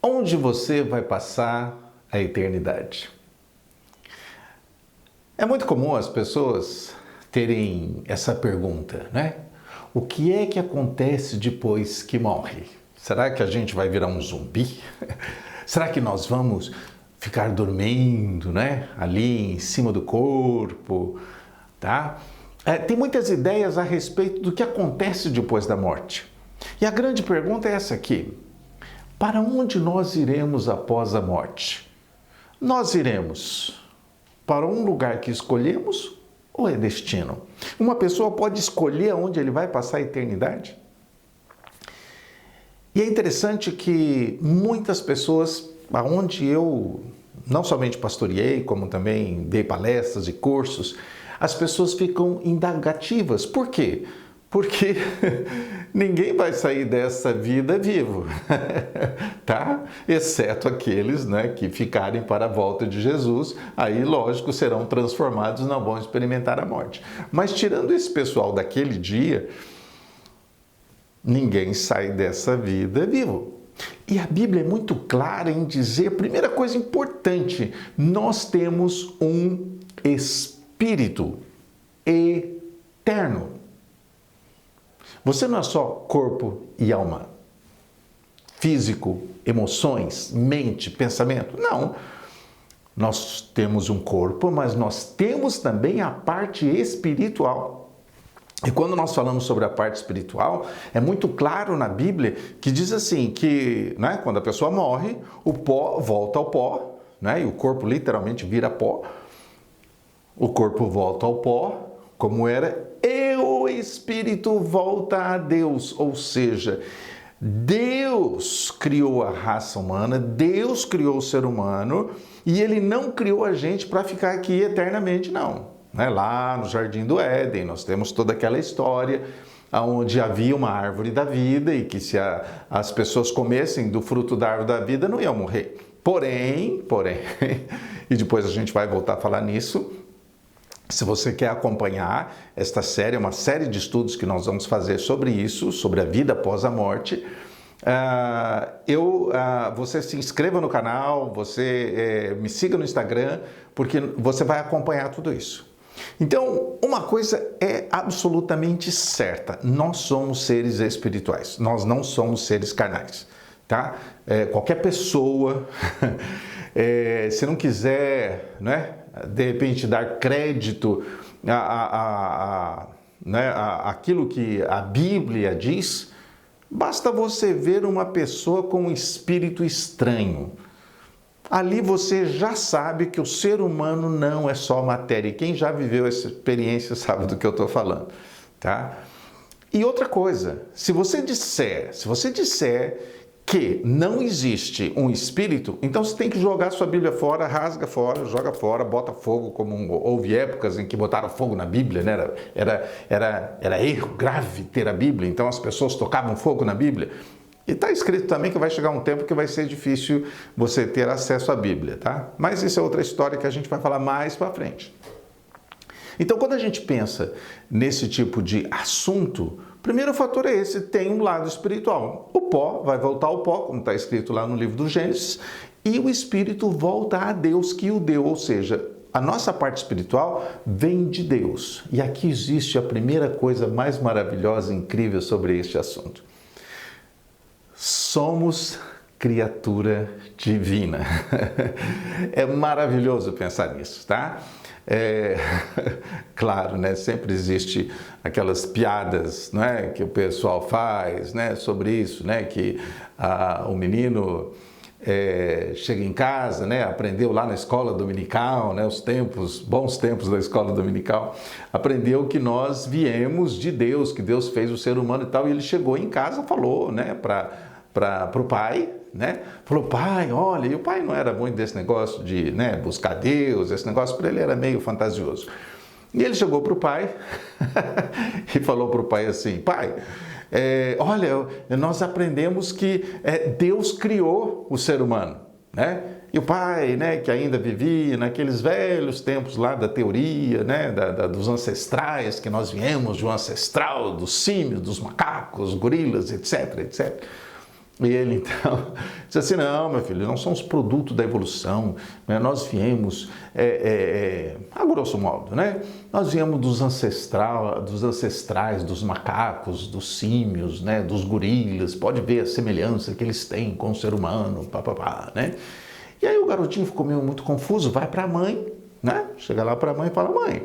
Onde você vai passar a eternidade? É muito comum as pessoas terem essa pergunta, né? O que é que acontece depois que morre? Será que a gente vai virar um zumbi? Será que nós vamos ficar dormindo, né? Ali em cima do corpo, tá? Tem muitas ideias a respeito do que acontece depois da morte. E a grande pergunta é essa aqui: para onde nós iremos após a morte? Nós iremos para um lugar que escolhemos ou é destino? Uma pessoa pode escolher onde ele vai passar a eternidade? E é interessante que muitas pessoas, aonde eu não somente pastoreei, como também dei palestras e cursos, as pessoas ficam indagativas. Por quê? Porque ninguém vai sair dessa vida vivo, tá? Exceto aqueles, né, que ficarem para a volta de Jesus, aí, lógico, serão transformados, não vão experimentar a morte. Mas tirando esse pessoal daquele dia, ninguém sai dessa vida vivo. E a Bíblia é muito clara em dizer, primeira coisa importante, nós temos um espírito eterno. Você não é só corpo e alma, físico, emoções, mente, pensamento. Não. Nós temos um corpo, mas nós temos também a parte espiritual. E quando nós falamos sobre a parte espiritual, é muito claro na Bíblia que diz assim, que, né, quando a pessoa morre, o pó volta ao pó, né, e o corpo literalmente vira pó. O corpo volta ao pó, como era, e o espírito volta a Deus, ou seja, Deus criou a raça humana, Deus criou o ser humano e Ele não criou a gente para ficar aqui eternamente, não. Lá no Jardim do Éden, nós temos toda aquela história onde havia uma árvore da vida e que se as pessoas comessem do fruto da árvore da vida não iam morrer. Porém, e depois a gente vai voltar a falar nisso, se você quer acompanhar esta série, é uma série de estudos que nós vamos fazer sobre isso, sobre a vida após a morte, você se inscreva no canal, você me siga no Instagram, porque você vai acompanhar tudo isso. Então, uma coisa é absolutamente certa, nós somos seres espirituais, nós não somos seres carnais, tá? Qualquer pessoa, se não quiser, né, de repente dar crédito àquilo que a Bíblia diz, basta você ver uma pessoa com um espírito estranho. Ali você já sabe que o ser humano não é só matéria. E quem já viveu essa experiência sabe do que eu estou falando, tá? E outra coisa, se você disser que não existe um espírito, então você tem que jogar sua Bíblia fora, rasga fora, joga fora, bota fogo, como houve épocas em que botaram fogo na Bíblia, né? Era erro grave ter a Bíblia, então as pessoas tocavam fogo na Bíblia. E está escrito também que vai chegar um tempo que vai ser difícil você ter acesso à Bíblia, tá? Mas isso é outra história que a gente vai falar mais para frente. Então, quando a gente pensa nesse tipo de assunto, o primeiro fator é esse, tem um lado espiritual. O pó vai voltar ao pó, como está escrito lá no livro do Gênesis, e o espírito volta a Deus que o deu, ou seja, a nossa parte espiritual vem de Deus. E aqui existe a primeira coisa mais maravilhosa e incrível sobre este assunto. Somos criatura divina. É maravilhoso pensar nisso, tá? Claro, né? Sempre existe aquelas piadas, né, que o pessoal faz, né, sobre isso, né, que o menino chega em casa, né, aprendeu lá na escola dominical, né, bons tempos da escola dominical, aprendeu que nós viemos de Deus, que Deus fez o ser humano e tal, e ele chegou em casa, falou, né, para o pai, né? Falou, pai, olha, e o pai não era muito desse negócio de, né, buscar Deus, esse negócio para ele era meio fantasioso. E ele chegou para o pai e falou para o pai assim, pai, olha, nós aprendemos que Deus criou o ser humano, né? E o pai, né, que ainda vivia naqueles velhos tempos lá da teoria, né, dos ancestrais, que nós viemos de um ancestral, dos símios, dos macacos, gorilas, etc, etc. E ele então disse assim, não, meu filho, não somos produto da evolução, né? Nós viemos, a grosso modo, né? Nós viemos dos ancestrais, dos macacos, dos símios, né? Dos gorilas, pode ver a semelhança que eles têm com o ser humano, papapá, né? E aí o garotinho ficou meio muito confuso, vai para a mãe, né? Chega lá para a mãe e fala, mãe,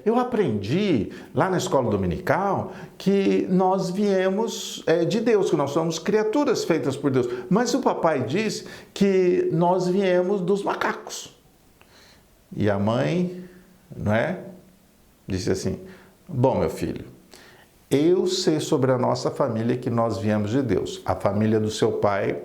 eu aprendi lá na escola dominical que nós viemos de Deus, que nós somos criaturas feitas por Deus. Mas o papai diz que nós viemos dos macacos. E a mãe, não é? Disse assim, bom, meu filho, eu sei sobre a nossa família que nós viemos de Deus. A família do seu pai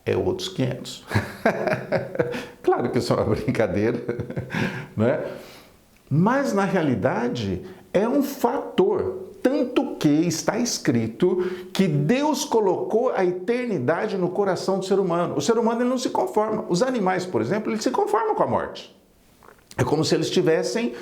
é outros 500. Claro que isso é uma brincadeira, né? Mas na realidade é um fator, tanto que está escrito que Deus colocou a eternidade no coração do ser humano. O ser humano ele não se conforma. Os animais, por exemplo, eles se conformam com a morte. É como se eles tivessem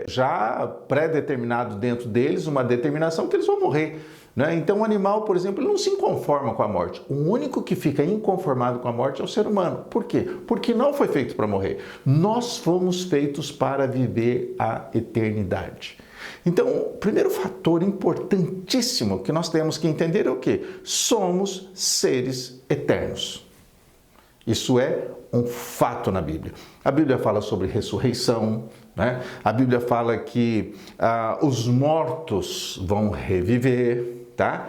já pré-determinado dentro deles uma determinação que eles vão morrer. Né? Então o animal, por exemplo, ele não se conforma com a morte. O único que fica inconformado com a morte é o ser humano. Por quê? Porque não foi feito para morrer. Nós fomos feitos para viver a eternidade. Então, o primeiro fator importantíssimo que nós temos que entender é o quê? Somos seres eternos. Isso é um fato na Bíblia. A Bíblia fala sobre ressurreição, né? A Bíblia fala que os mortos vão reviver, tá?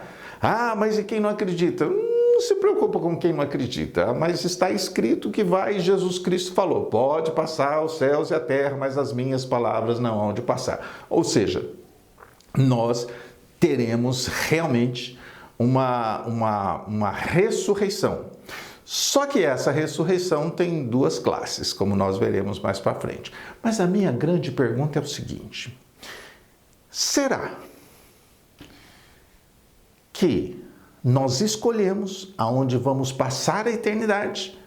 Mas e quem não acredita? Não se preocupa com quem não acredita, mas está escrito que Jesus Cristo falou, pode passar os céus e a terra, mas as minhas palavras não hão de passar. Ou seja, nós teremos realmente uma ressurreição. Só que essa ressurreição tem duas classes, como nós veremos mais para frente. Mas a minha grande pergunta é o seguinte: será que nós escolhemos aonde vamos passar a eternidade?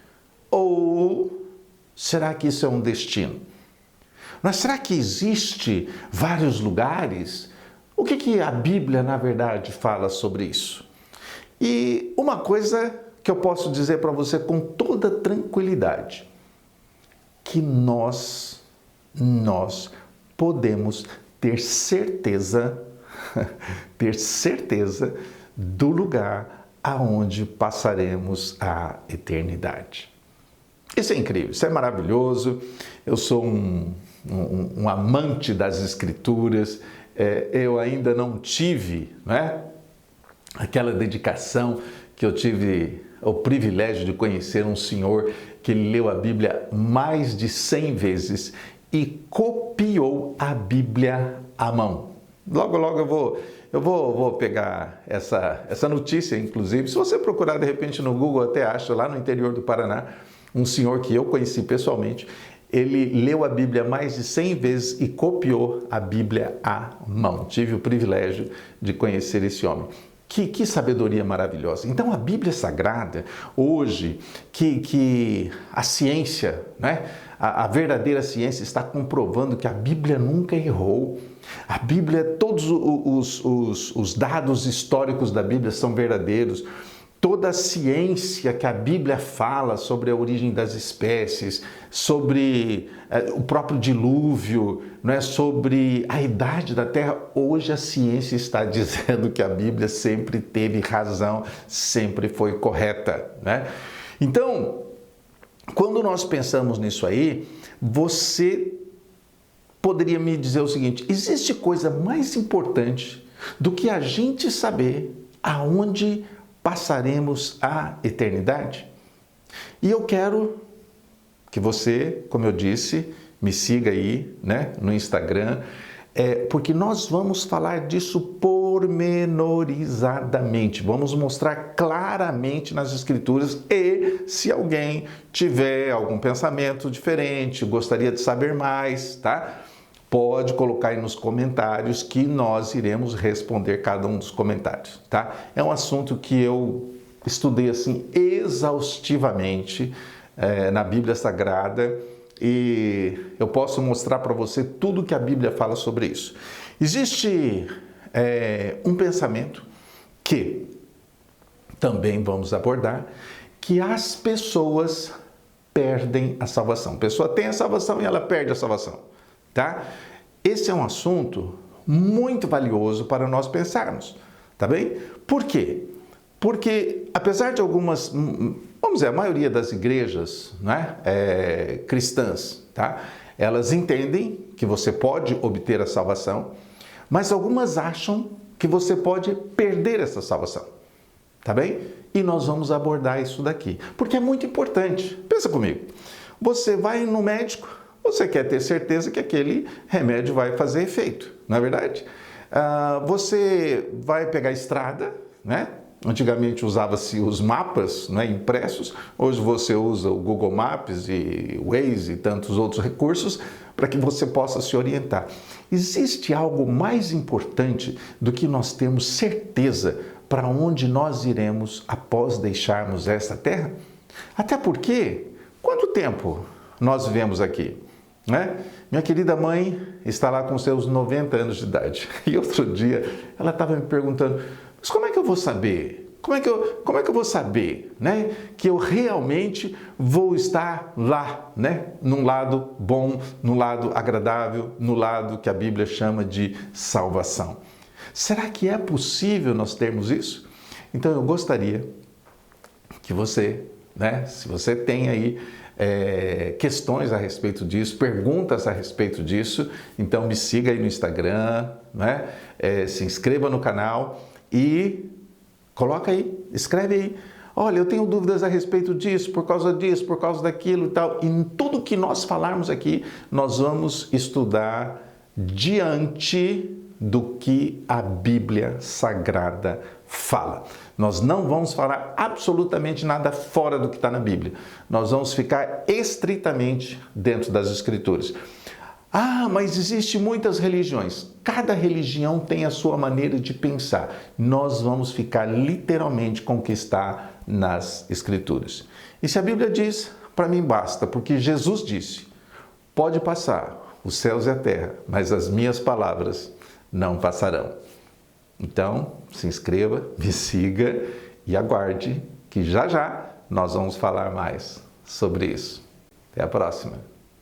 Ou será que isso é um destino? Mas será que existe vários lugares? O que a Bíblia, na verdade, fala sobre isso? E uma coisa que eu posso dizer para você com toda tranquilidade, que nós podemos ter certeza do lugar aonde passaremos a eternidade. Isso é incrível, isso é maravilhoso. Eu sou um amante das Escrituras, eu ainda não tive, né, aquela dedicação que eu tive o privilégio de conhecer um senhor que leu a Bíblia mais de 100 vezes e copiou a Bíblia à mão. Logo, logo eu vou pegar essa notícia, inclusive. Se você procurar, de repente, no Google, até acha, lá no interior do Paraná, um senhor que eu conheci pessoalmente. Ele leu a Bíblia mais de 100 vezes e copiou a Bíblia à mão. Tive o privilégio de conhecer esse homem. Que sabedoria maravilhosa. Então, a Bíblia Sagrada, hoje, que a ciência, né, a verdadeira ciência está comprovando que a Bíblia nunca errou. A Bíblia, todos os dados históricos da Bíblia são verdadeiros. Toda a ciência que a Bíblia fala sobre a origem das espécies, sobre o próprio dilúvio, né, sobre a idade da Terra, hoje a ciência está dizendo que a Bíblia sempre teve razão, sempre foi correta, né? Então, quando nós pensamos nisso aí, você poderia me dizer o seguinte: existe coisa mais importante do que a gente saber aonde passaremos a eternidade? E eu quero que você, como eu disse, me siga aí, né, no Instagram, porque nós vamos falar disso pormenorizadamente, vamos mostrar claramente nas Escrituras. E se alguém tiver algum pensamento diferente, gostaria de saber mais, tá? Pode colocar aí nos comentários que nós iremos responder cada um dos comentários, tá? É um assunto que eu estudei assim exaustivamente na Bíblia Sagrada e eu posso mostrar para você tudo que a Bíblia fala sobre isso. Existe um pensamento que também vamos abordar, que as pessoas perdem a salvação. A pessoa tem a salvação e ela perde a salvação, tá? Esse é um assunto muito valioso para nós pensarmos, tá bem? Por quê? Porque apesar de algumas, vamos dizer, a maioria das igrejas, né, cristãs, tá? Elas entendem que você pode obter a salvação, mas algumas acham que você pode perder essa salvação, tá bem? E nós vamos abordar isso daqui, porque é muito importante. Pensa comigo, você vai no médico, você quer ter certeza que aquele remédio vai fazer efeito, não é verdade? Você vai pegar a estrada, né? Antigamente usava-se os mapas, né, impressos, hoje você usa o Google Maps e Waze e tantos outros recursos para que você possa se orientar. Existe algo mais importante do que nós termos certeza para onde nós iremos após deixarmos esta terra? Até porque, quanto tempo nós vivemos aqui? Né? Minha querida mãe está lá com seus 90 anos de idade. E outro dia ela estava me perguntando, mas como é que eu vou saber? Como é que eu vou saber, né, que eu realmente vou estar lá, né, num lado bom, num lado agradável, no lado que a Bíblia chama de salvação? Será que é possível nós termos isso? Então eu gostaria que você, né, se você tem aí questões a respeito disso, perguntas a respeito disso, então me siga aí no Instagram, né, se inscreva no canal e coloca aí, escreve aí. Olha, eu tenho dúvidas a respeito disso, por causa daquilo e tal. E em tudo que nós falarmos aqui, nós vamos estudar diante do que a Bíblia Sagrada fala. Nós não vamos falar absolutamente nada fora do que está na Bíblia. Nós vamos ficar estritamente dentro das Escrituras. Ah, mas existem muitas religiões. Cada religião tem a sua maneira de pensar. Nós vamos ficar literalmente com o que está nas Escrituras. E se a Bíblia diz, para mim basta, porque Jesus disse, pode passar os céus e a terra, mas as minhas palavras não passarão. Então, se inscreva, me siga e aguarde que já já nós vamos falar mais sobre isso. Até a próxima.